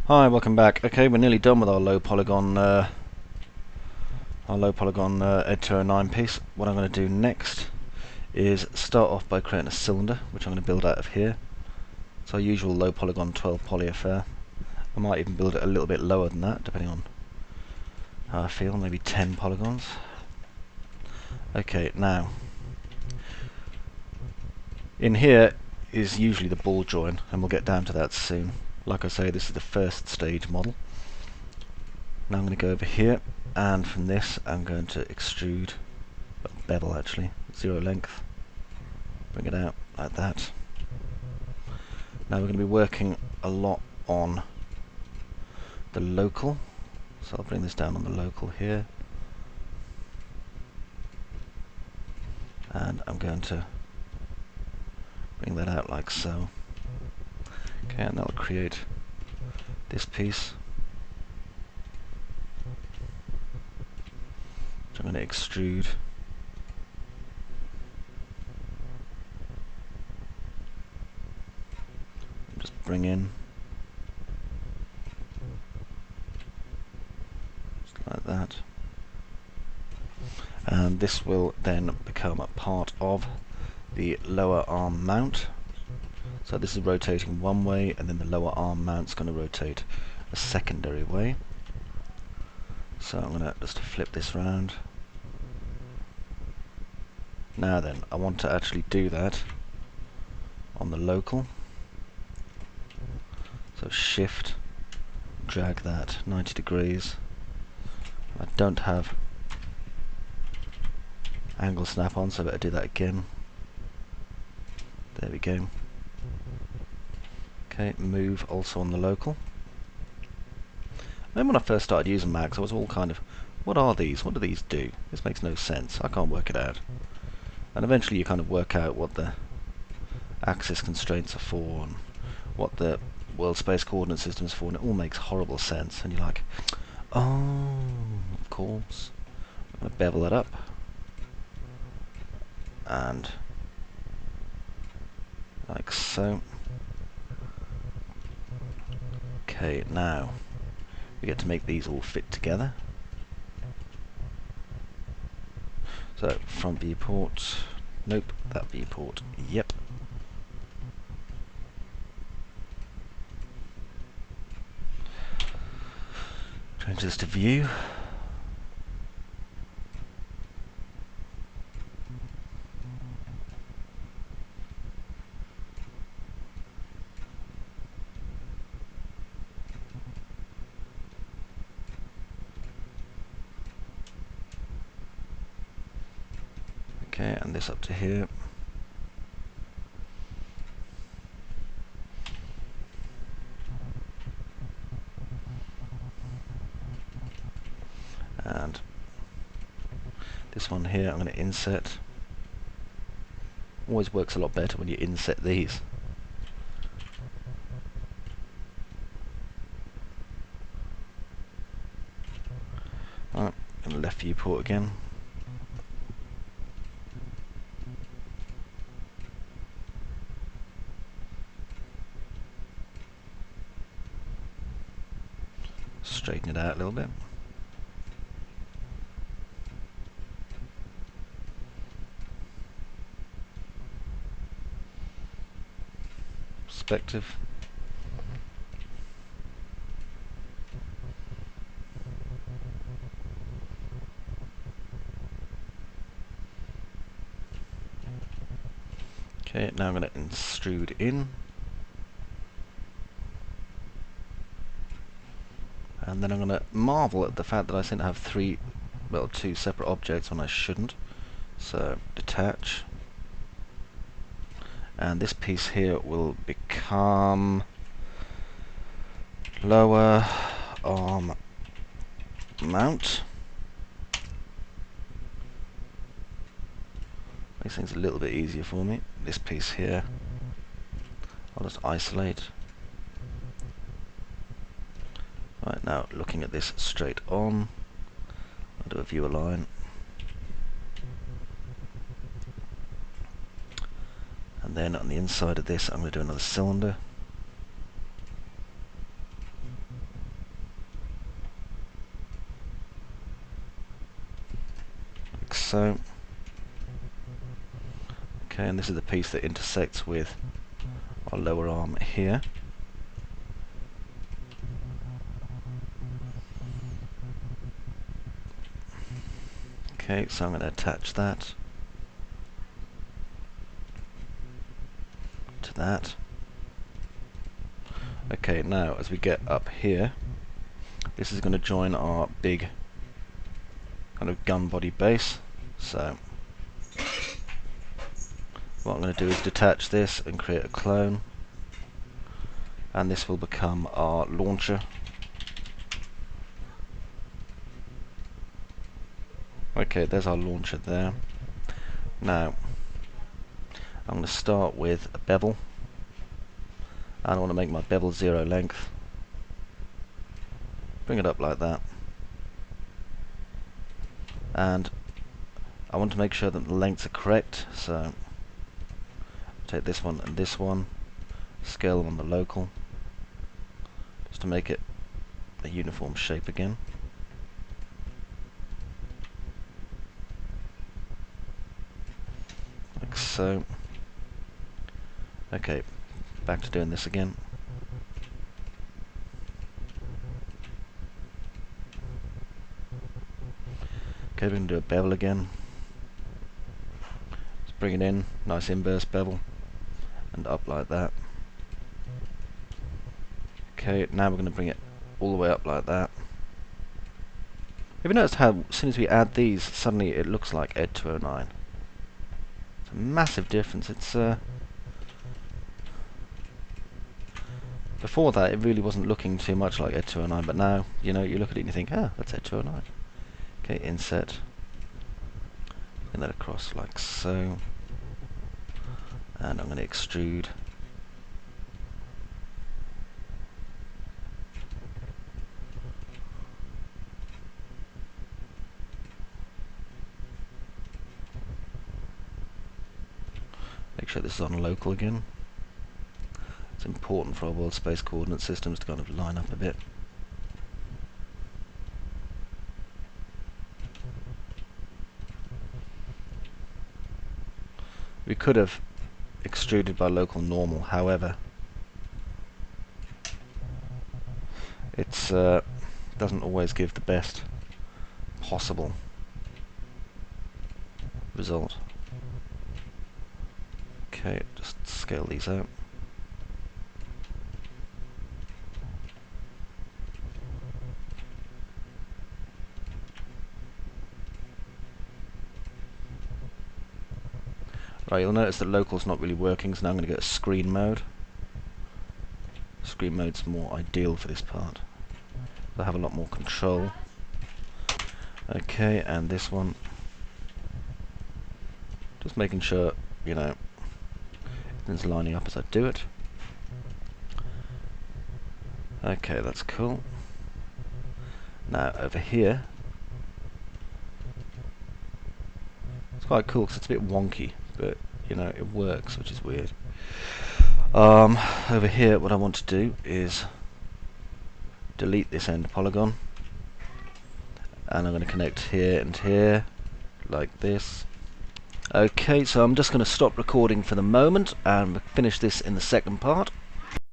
Hi, welcome back. Okay, we're nearly done with our low polygon Ed 9 piece. What I'm going to do next is start off by creating a cylinder, which I'm going to build out of here. It's our usual low polygon 12 poly affair. I might even build it a little bit lower than that, depending on how I feel, maybe 10 polygons. Okay, now, in here is usually the ball joint, and we'll get down to that soon. Like I say, this is the first stage model. Now I'm going to go over here, and from this I'm going to extrude, bevel actually, 0 length, bring it out like that. Now we're going to be working a lot on the local, so I'll bring this down on the local here, and I'm going to bring that out like so. Okay, and that'll create this piece, which I'm going to extrude. Just bring in, just like that. And this will then become a part of the lower arm mount. So this is rotating one way, and then the lower arm mount's going to rotate a secondary way. So I'm going to just flip this round. Now then, I want to actually do that on the local. So shift, drag that 90 degrees. I don't have angle snap on, so I better do that again. There we go. Okay, move also on the local. Then when I first started using mags, I was all kind of, what are these? What do these do? This makes no sense. I can't work it out. And eventually you kind of work out what the axis constraints are for and what the world space coordinate system is for, and it all makes horrible sense. And you're like, oh, of course. I'm going to bevel it up. And like so. Okay, now we get to make these all fit together. So front viewport, nope, that viewport, yep. Change this to view. Okay, and this up to here. And this one here I'm going to inset. Always works a lot better when you inset these. Right, and the left viewport again. Straighten it out a little bit. Perspective. Okay, now I'm going to extrude in. And then I'm going to marvel at the fact that I seem to have two separate objects when I shouldn't. So, detach. And this piece here will become lower arm mount. Makes things a little bit easier for me. This piece here, I'll just isolate. Right, now looking at this straight on, I'll do a view align. And then on the inside of this, I'm going to do another cylinder. so. Okay, and this is the piece that intersects with our lower arm here. Okay, so I'm going to attach that to that. Okay, now as we get up here, this is going to join our big kind of gun body base. So what I'm going to do is detach this and create a clone, and this will become our launcher. Okay, there's our launcher there. Now I'm going to start with a bevel, and I want to make my bevel 0 length. Bring it up like that, and I want to make sure that the lengths are correct, so take this one and this one, scale them on the local, just to make it a uniform shape again. Like so. Okay, back to doing this again. Okay, we're going to do a bevel again. Let's bring it in, nice inverse bevel, and up like that. Okay, now we're going to bring it all the way up like that. Have you noticed how as soon as we add these, suddenly it looks like Ed 209? It's a massive difference. It's before that it really wasn't looking too much like Ed 209, but now, you know, you look at it and you think, ah, that's Ed 209. Okay, inset. Bring that across like so. And I'm going to extrude. Make sure this is on local again. It's important for our world space coordinate systems to kind of line up a bit. We could have extruded by local normal, however, it's doesn't always give the best possible result. Okay, just scale these out. Right, you'll notice that local's not really working, so now I'm going to go to screen mode. Screen mode's more ideal for this part. I have a lot more control. Okay, and this one. Just making sure, you know, everything's lining up as I do it. Okay, that's cool. Now over here, it's quite cool because it's a bit wonky, but you know it works, which is weird. Over here, what I want to do is delete this end polygon, and I'm going to connect here and here, like this. Okay, so I'm just going to stop recording for the moment and finish this in the second part.